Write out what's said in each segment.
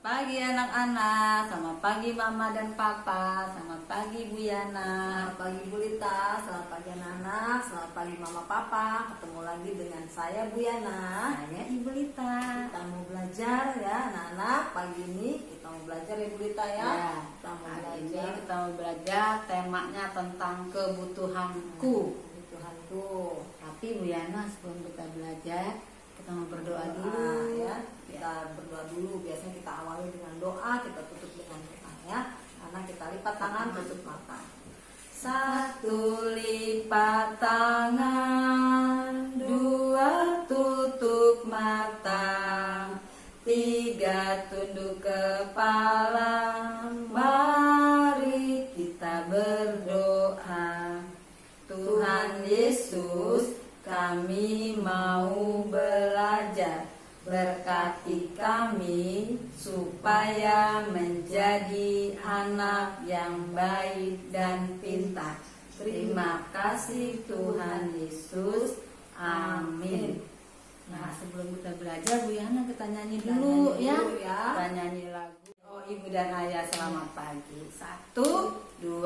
Pagi anak-anak, selamat pagi mama dan papa, selamat pagi Bu Yana. Selamat pagi Bu Lita, selamat pagi anak-anak, selamat pagi mama papa. Ketemu lagi dengan saya Bu Yana. Saya Ibu Lita. Kita mau belajar ya anak-anak. Pagi ini kita mau belajar ya Bu Lita ya. Hari ini kita mau belajar temanya tentang kebutuhanku. Kebutuhanku. Tapi Bu Yana, sebelum kita belajar, kita mau berdoa dulu ya. Kita berdoa dulu. Biasanya kita awali dengan doa, kita tutup dengan doa ya. Karena kita lipat tangan, tutup mata. Satu lipat tangan, dua tutup mata, tiga tunduk kepala. Mari kita berdoa. Tuhan Yesus, kami mau belajar. Berkati kami supaya menjadi anak yang baik dan pintar. Terima kasih Tuhan Yesus. Amin. Nah, sebelum kita belajar Bu Yana, kita nyanyi dulu ya. Kita nyanyi lagu Oh Ibu dan Ayah Selamat Pagi. 1, 2,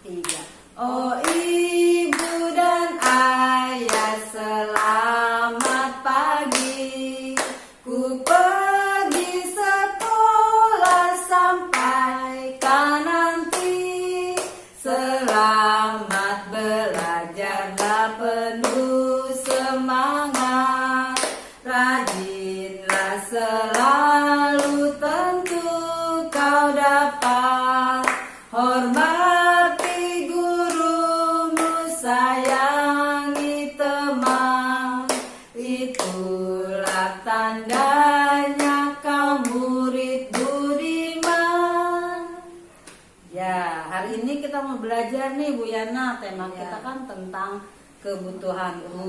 3. Oh Ibu dan Ayah selamat pagi. Ku pergi sekolah sampai nanti. Selamat belajarlah penuh semangat. Rajinlah selalu, tentu kau dapat. Hormati gurumu, sayangi teman. Itulah tandanya kau murid budiman. Ya, hari ini kita mau belajar nih Bu Yana. Tema kita kan tentang kebutuhanku.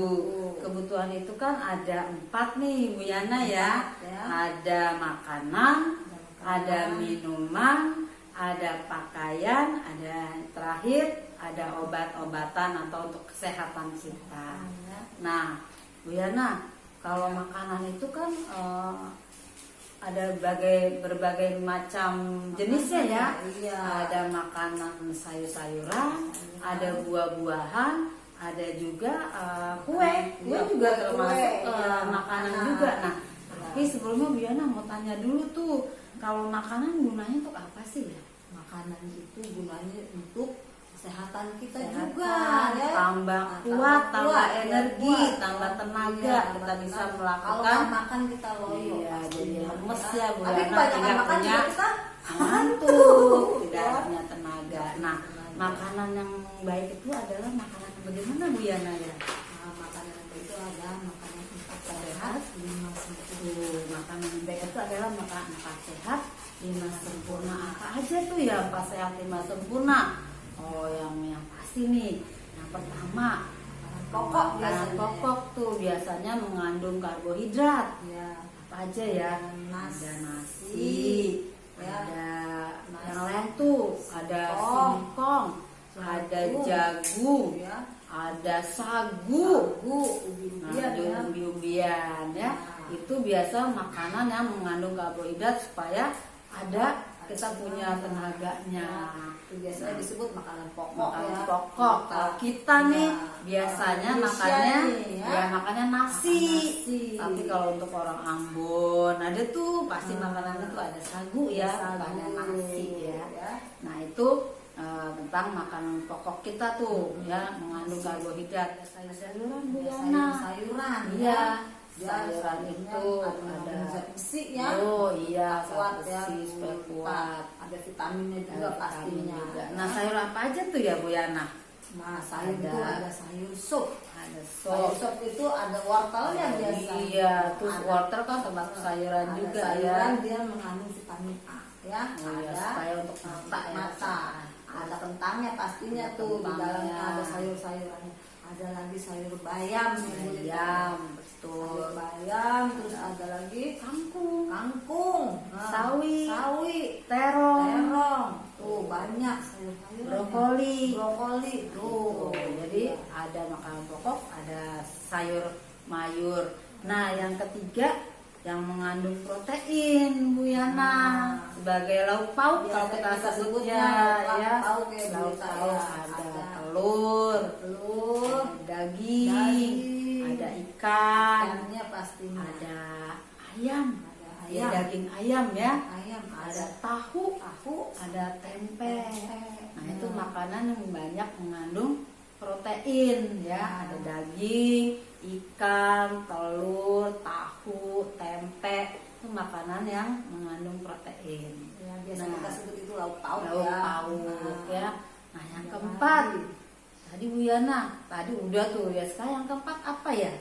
Kebutuhan itu kan ada 4 nih Bu Yana ya. Ada makanan, ada minuman, ada pakaian, ada terakhir ada obat-obatan atau untuk kesehatan kita. Nah, Bu Yana, kalau makanan itu kan ada berbagai macam jenisnya ya. Ada makanan sayur-sayuran, ada buah-buahan, ada juga kue. Kue juga termasuk makanan juga. Nah, tapi sebelumnya Bu Yana mau tanya dulu tuh, kalau makanan gunanya untuk apa sih ya? Makanan itu gunanya untuk kesehatan kita juga ya. Tambah kuat, tambah energi, tambah tenaga, kita bisa melakukan. Kalau makan kita loyo. Iya, jadi lemes ya Bu Tapi Yana, kebanyakan tidak makan punya juga kita ngantuk, tidak punya tenaga. Nah, makanan yang baik itu adalah makanan yang bagaimana Bu Yana ya? Makanan itu ada makanan 4 sehat, 5 sempurna. Makanan yang baik itu adalah makanan 4 sehat, 5 sempurna. Apa aja tuh ya 4 sehat, 5 sempurna? Oh, yang pasti nih. Yang pertama, Pokok makanan pokok tuh biasanya mengandung karbohidrat. ya. Apa aja ya? Nasi, Ada nasi, ya. ada Nasi, yang lain tuh, ada singkong, ada jagung, ya. ada sagu, Ubi-ubian ya. umbi-umbian ya. Itu biasa makanan yang mengandung karbohidrat supaya ada kita punya tenaganya. Itu biasanya disebut makanan pokok Makanan ya. pokok. Kalau kita nih biasanya makannya makannya nasi. Tapi kalau untuk orang Ambon ada tuh pasti makanannya tuh ada sagu ya, ada nasi ya. Nah, itu tentang makanan pokok kita tuh ya, mengandung karbohidrat. Sayur-sayuran Bu Yana. Sayuran Iya. ya. Sayuran itu ada zat besi ya. Oh iya, Kuat zat besi supaya kuat. Ada vitaminnya juga pastinya. Nah, sayur apa aja tuh ya Bu Yana? Nah, sayur itu ada sayur sup. Ada Sayur sup itu ada wortelnya biasa. Iya, terus wortel kan termasuk sayuran Ada juga sayuran, ya. dia mengandung vitamin A ya. Oh iya, Ada supaya untuk mata ya. mata. Ada kentangnya pastinya Ada tuh di kentangnya. dalamnya ada sayur-sayurannya. Ada lagi sayur bayam Bayam, betul. Sayur bayam, terus ada lagi Kangkung, sawi, terong, tuh banyak sayur-sayuran. brokoli. Tuh, jadi ada makanan pokok, ada sayur mayur. Nah, yang ketiga yang mengandung protein, Bu Yana. Sebagai lauk pauk kalau kita sebutnya ya, lauk ya, lauk Bu, pauk ya. ada Ada telur, telur, ada daging, ada ikan, ikannya pastinya, ada ayam, ada ya, ayam, daging ayam ya, ayam, ada tahu, tahu, ada tempe. Nah, itu Hmm. makanan yang banyak mengandung protein ya, ada daging, ikan, telur, tahu, tempe. Itu makanan yang mengandung protein. Ya, biasa Nah, kita sebut itu lauk pauk lauk ya. pauk ya. Nah, yang Ada keempat, lagi. tadi Bu Yana, tadi udah tuh ya. Sekarang yang keempat apa ya?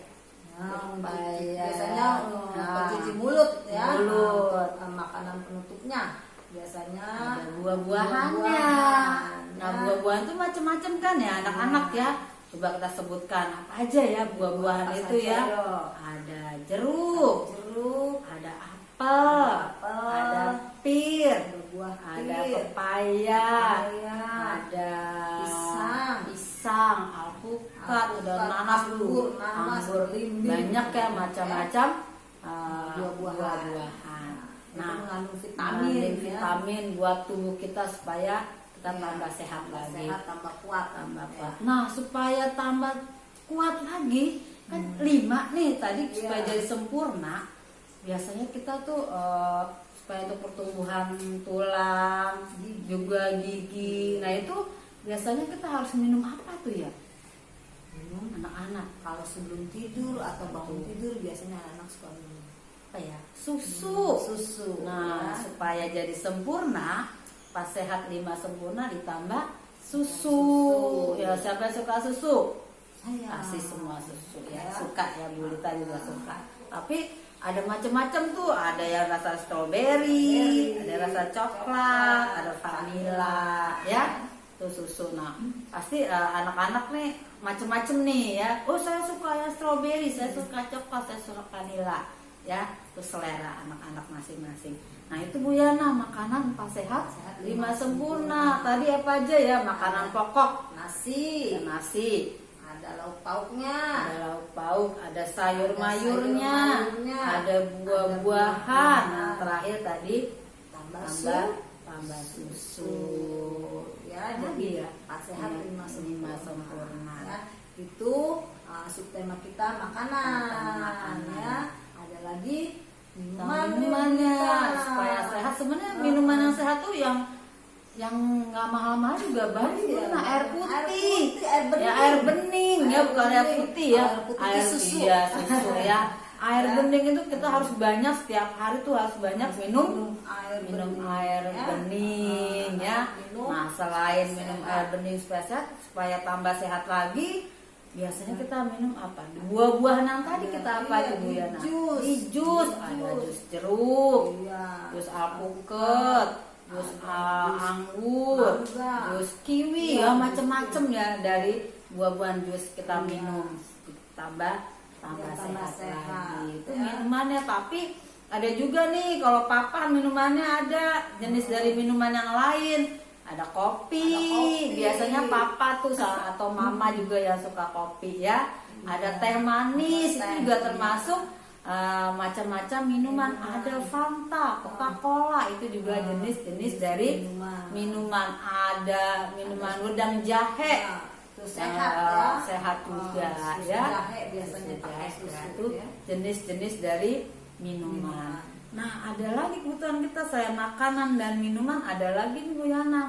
Nah, untuk Supaya- biasanya Nah, pencuci mulut ya. mulut. Nah, makanan penutupnya biasanya Ada buah-buahannya. buah-buahan, Nah, ya. buah-buahan itu macam-macam kan ya, anak-anak ya. Coba kita sebutkan apa aja ya buah-buahan Apa itu saja, ya. yo? Ada jeruk, Jeruk, ada apel, ada pir, ada buah ada pir, pepaya, pepaya, ada pisang, alpukat, ada alpukat, nanas anggur, nanas, anggur, belimbing, banyak ya macam-macam buah-buahan. buah-buahan. Itu Nah, mengandung vitamin, vitamin, ya. vitamin buat tubuh kita supaya kita Ya, tambah sehat tambah lagi, sehat, tambah kuat, tambah ya. kuat. Nah, supaya tambah kuat lagi kan 5 nih tadi Iya. supaya jadi sempurna. Biasanya kita tuh supaya untuk pertumbuhan tulang, juga gigi. Nah, itu biasanya kita harus minum apa tuh ya? Minum Anak-anak kalau sebelum tidur atau bangun tidur biasanya anak suka minum apa ya? Susu. susu. Nah, ya. supaya jadi sempurna, pas sehat 5 sempurna ditambah susu. Susu. Ya, siapa yang suka susu? Saya Kasih semua susu ya. Ya. Suka ya, Bu Lita juga suka. Tapi ada macam-macam tuh, ada yang rasa stroberi, ada rasa coklat, ada vanila ya. Tuh susu. Nah, pasti anak-anak nih macam-macam nih ya. Oh, saya suka yang stroberi, saya suka coklat, saya suka vanila. Ya, itu selera anak-anak masing-masing. Nah, itu Bu Yana, makanan pas sehat, 5 sempurna. Tadi apa aja ya? Makanan pokok, nasi, ada nasi, ada lauk pauknya, ada lauk pauk, ada sayur Ada mayurnya, sayur-mayurnya, ada ada buah-buahan. buah-buahan. Nah, terakhir tadi tambah tambah susu. ya. Lagi Jadi ya? pas sehat Iya, 5 lima sempurna. sempurna. Ya, itu subtema kita makanan. Makanan. Ya. Ada lagi Nah, minuman minumannya kita. supaya sehat. Sebenarnya minuman yang sehat tuh yang nggak mahal-mahal juga bagus. Iya, Nah, air putih, air bening. ya air bening ya, bukan air putih ya. Air putih itu susu. Iya, susu ya. Air Ya. bening itu kita harus banyak, setiap hari tuh harus banyak minum minum air ya. bening ya. Minum Nah, selain sehat. minum air bening supaya sehat, supaya tambah sehat lagi, biasanya kita minum apa? Buah-buahan yang tadi kita apa Iya, tuh Bu Yana? jus. Jus, ada jus jeruk, Iya. jus alpukat, jus anggur, Mangga. jus kiwi, Iya, ya macam-macam ya dari buah-buahan jus kita Iya. minum, tambah Ya, tambah sehat sehat, lagi. Itu ya. minumannya, tapi ada juga nih kalau papa minumannya ada jenis dari minuman yang lain. Ada kopi. Ada kopi. Biasanya papa tuh atau mama juga yang suka kopi ya. Ada teh manis, itu Teh juga manis. termasuk macam-macam minuman. Ada Fanta, Coca-Cola, itu juga jenis-jenis dari minuman. Ada minuman wedang jahe. Ya, itu sehat ya. Sehat juga Susu ya. jahe biasanya Susu pakai jahe, susu itu ya. jenis-jenis dari minuman. Nah, ada lagi kebutuhan kita, saya makanan dan minuman, ada lagi nih Bu Yana.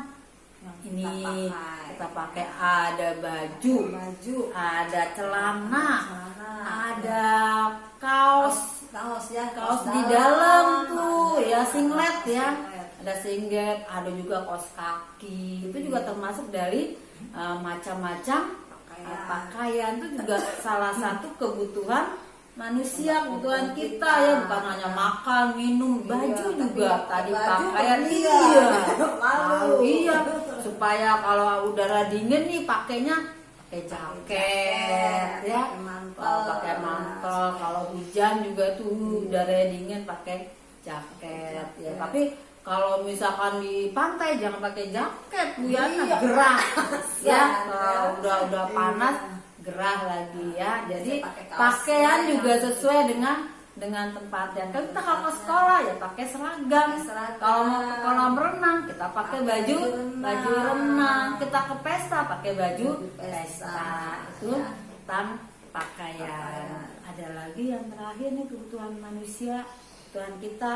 Yang Ini kita pakai ada baju, ada celana, ada kaos ya, kaos di dalam tuh ya, singlet ya, ada singlet, ada juga kaos kaki. Itu juga termasuk dari macam-macam pakaian. Itu juga salah satu kebutuhan manusia, kebutuhan kita ya, bukan hanya makan, minum, baju juga. Tadi pakaian iya, supaya kalau udara dingin nih pakainya pakai jaket ya, pakai mantel. Kalau hujan juga tuh udara dingin pakai jaket ya. Tapi kalau misalkan di pantai jangan pakai jaket Bu Yana, gerah ya. Kalau udah panas gerah lagi ya. Jadi pakaian juga sesuai dengan dengan tempatnya. Kalau kita kalau ke sekolah ya pakai seragam. Kalau mau ke kolam renang kita pakai baju renang. Kita ke pesta pakai baju pesta. Itu tentang pakaian. Ada lagi yang terakhir nih, kebutuhan manusia, kebutuhan kita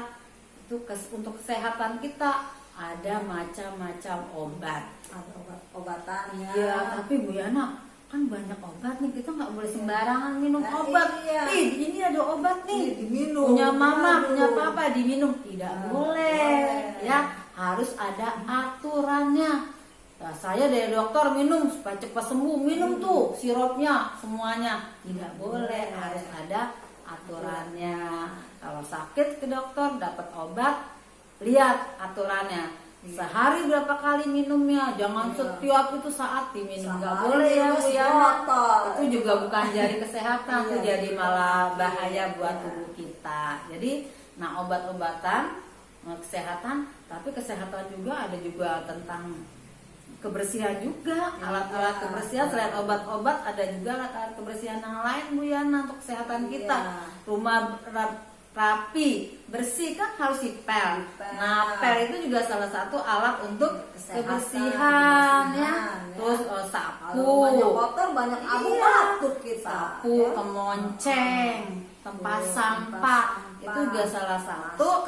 itu untuk kesehatan kita. Ada macam-macam obat. Ada obat-obatan ya. Iya, tapi Bu Yana, kan banyak obat nih, kita nggak boleh sembarangan minum obat. Iya. Ini ada obat nih, diminum. punya mama, Aduh. punya papa, diminum. Tidak boleh. Ya, harus ada aturannya. Nah, saya dari dokter minum supaya cepat sembuh, minum tuh sirupnya semuanya. Tidak boleh, harus ada aturannya. Kalau sakit ke dokter dapat obat, lihat aturannya. Sehari berapa kali minumnya, jangan setiap itu saat diminum, nggak boleh ya Bu Yana. Itu juga bukan jadi kesehatan, itu jadi malah bahaya buat tubuh kita. Jadi, nah obat-obatan kesehatan, tapi kesehatan juga ada juga tentang kebersihan juga, alat-alat kebersihan. Selain obat-obat ada juga alat-alat kebersihan yang lain Bu Yana untuk kesehatan kita. Rumah rapi, bersih kan harus dipel. Nah, pel itu juga salah satu alat untuk kebersihan ya. Terus sapu, banyak kotor, banyak abu patut kita. sapu, kemonceng, tempat sampah itu juga salah satu.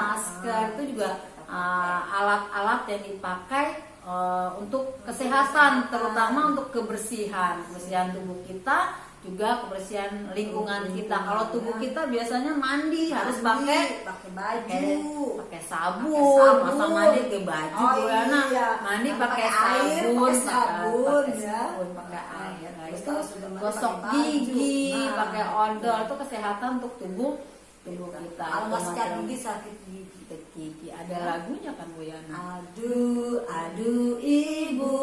Masker itu juga alat-alat yang dipakai untuk kesehatan, terutama untuk kebersihan tubuh kita, juga kebersihan lingkungan kita. Kalau tubuh kita biasanya mandi harus pakai baju, pakai sabun, masa mandi ke baju mandi pakai sabun, pakai air. Nah, itu gosok gigi, pakai odol, itu kesehatan untuk tubuh kita. Alaskan gigi, sakit gigi. Ada lagunya kan Bu Yana? Aduh ibu,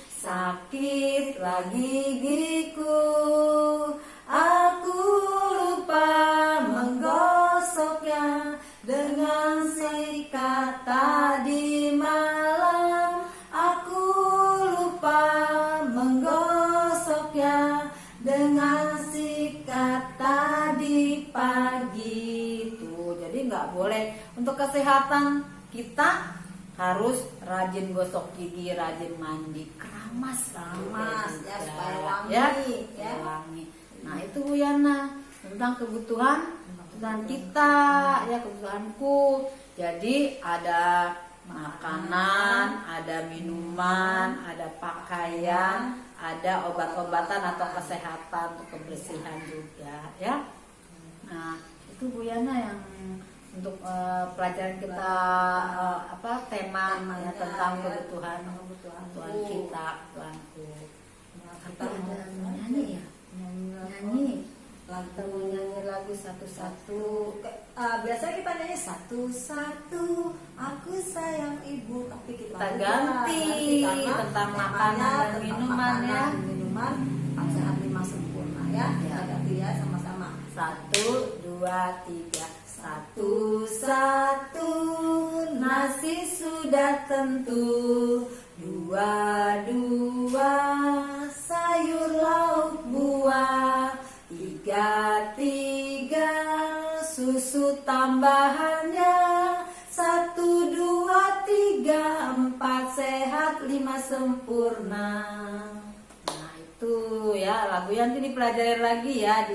sakit lagi gigiku, aku lupa menggosoknya dengan sikat tadi malam. Aku lupa menggosoknya dengan sikat tadi pagi. Tuh, jadi nggak boleh. Untuk kesehatan kita harus rajin gosok gigi, rajin mandi, keramas ya supaya wangi wangi. Nah, itu Bu Yana tentang kebutuhan kita ya, kebutuhanku. Jadi ada makanan, ada minuman, ada pakaian, ada obat-obatan atau kesehatan untuk kebersihan juga ya. Nah, itu Bu Yana yang untuk pelajaran kita tema ya, tentang kebutuhan kita, kebutuhanku. Kita ada nyanyi ya, nyanyi lagu satu-satu. Biasanya kita nyanyi satu-satu, aku sayang ibu, tapi kita ganti tentang makanan dan minuman ya. Minuman sehat 5 sempurna ya. Kita ganti ya sama-sama. 1, 2, 3. Satu, nasi sudah tentu. 2, sayur lauk buah. 3, susu tambahannya. 1, 2, 3, 4 sehat 5 sempurna. Nah itu ya lagu yang nanti dipelajari lagi ya,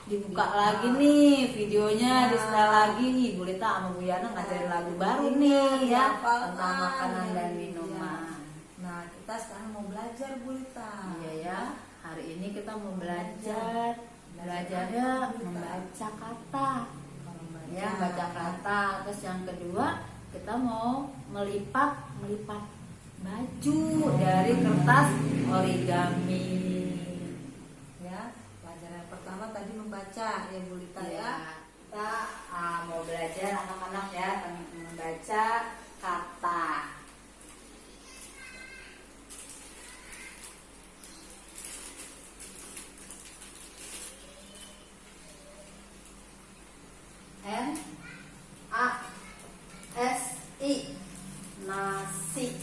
dibuka lagi nih videonya, di setelah lagi Ibu Lita sama Bu Yana ngajarin lagu baru nih ya tentang makanan dan minuman. Nah kita sekarang mau belajar Bu Lita. Iya ya, hari ini kita mau belajarnya membaca kata ya, baca kata. Terus yang kedua kita mau melipat baju dari kertas origami ya. Pelajaran pertama tadi membaca ya Bu Lita ya. Kita mau belajar anak-anak ya membaca kata. N-A-S-I, nasi.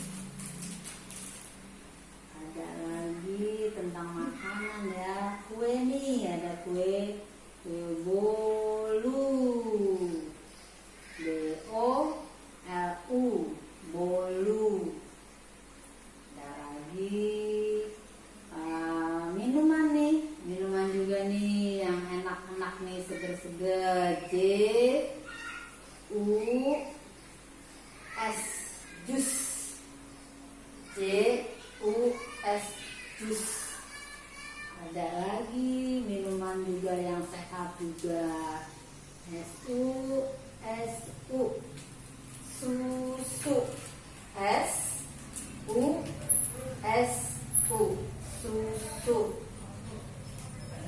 Ada lagi tentang makanan ya, kue nih, ada kue bolu. BOLU, bolu. Ada lagi minuman nih, minuman juga nih yang enak-enak nih, seger-seger. JUS, jus. JUS, jus. Ada lagi minuman juga yang sehat juga. SUSU, susu. SUSU, susu.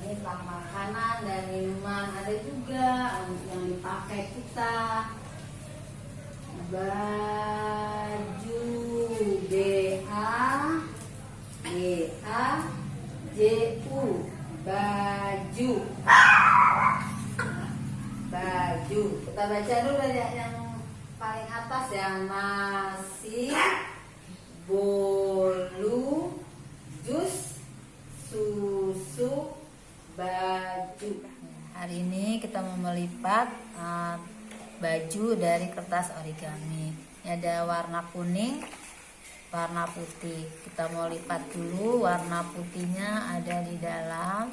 Ini tentang makanan dan minuman. Ada juga yang dipakai kita. Baju, BAGAJU, baju. Baju. Kita baca dulu dari yang paling atas ya. Nasi, bolu, jus, susu, baju. Hari ini kita mau melipat baju dari kertas origami. Ini ada warna kuning, warna putih. Kita mau lipat dulu. Warna putihnya ada di dalam.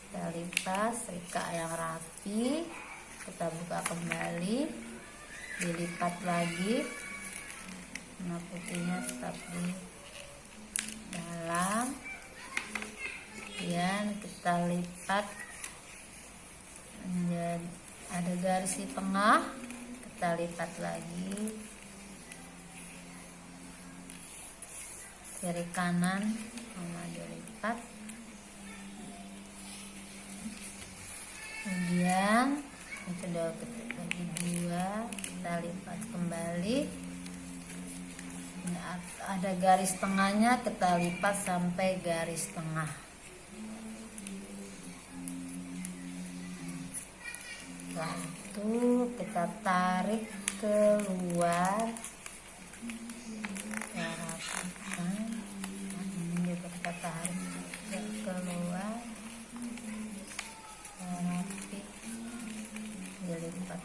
Kita lipat, setrika yang rapi. Kita buka kembali, dilipat lagi. Warna putihnya tetap di dalam. Kemudian kita lipat menjadi ada garis di tengah, kita lipat lagi kiri kanan sama dilipat. Kemudian itu udah bagi dua, kita lipat kembali. Nah, ada garis tengahnya, kita lipat sampai garis tengah. Setelah itu kita tarik keluar, kita rapikan. Ini juga kita tarik keluar, rapi, dilipat.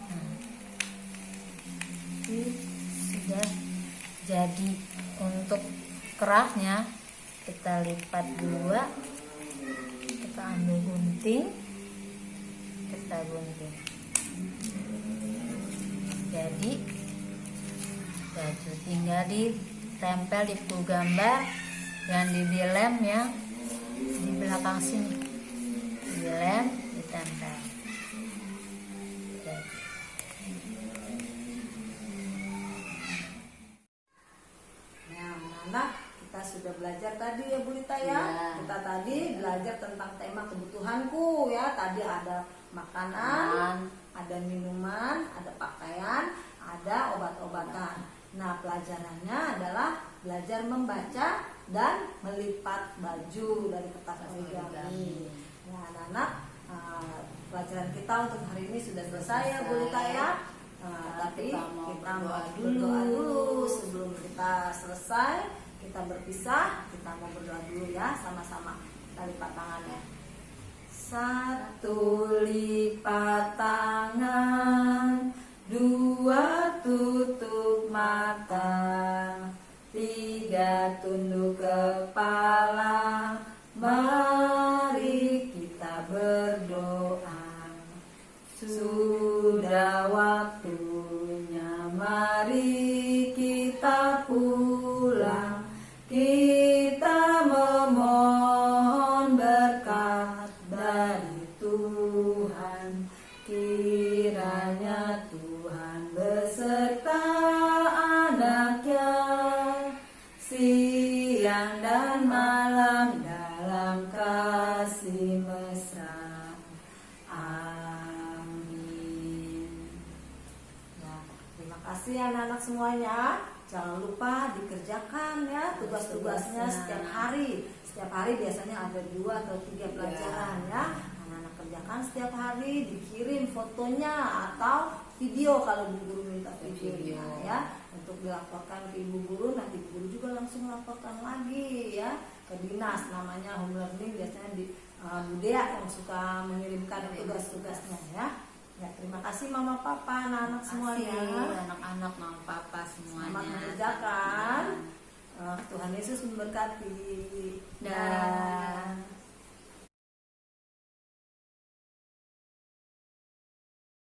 Ini sudah jadi. Untuk kerahnya kita lipat dua, kita ambil gunting, kita gunting. Jadi baju tinggal ditempel di full gambar dan dilem ya di belakang sini, dilem, ditempel. Nah, anak-anak, kita sudah belajar tadi ya Bu Lita ya. Kita tadi belajar tentang tema kebutuhanku ya. Tadi ada makanan, ada minuman, ada pakaian, ada obat-obatan. Nah, pelajarannya adalah belajar membaca dan melipat baju dari kertas origami. Nah, anak-anak, pelajaran kita untuk hari ini sudah selesai ya Bu Lita ya. Tapi kita mau berdoa dulu sebelum kita selesai. Kita berpisah, kita mau berdoa dulu ya sama-sama. Kita lipat tangannya. Satu, lipat tangan. Dua, tutup mata. Tiga, tunduk kepala. Mari kita berdoa. Sudah waktunya, mari kita pulang. Kita memohon berkat dari Tuhan. Kiranya Tuhan beserta anaknya siang dan malam dalam kasih mesra. Amin. Nah, terima kasih anak-anak semuanya. Jangan lupa dikerjakan ya tugas-tugasnya setiap hari. Setiap hari biasanya ada 2 atau 3 pelajaran ya. Anak-anak kerjakan setiap hari, dikirim fotonya atau video kalau ibu guru minta videonya ya. Untuk dilaporkan ke ibu guru, nanti ibu guru juga langsung laporkan lagi ya ke dinas, namanya home learning, biasanya di Bu Dea yang suka mengirimkan tugas-tugasnya ya. Ya, terima kasih Mama Papa, anak-anak semuanya. Anak-anak, mama papa semuanya. Selamat mengerjakan. Tuhan Yesus memberkati. Dah.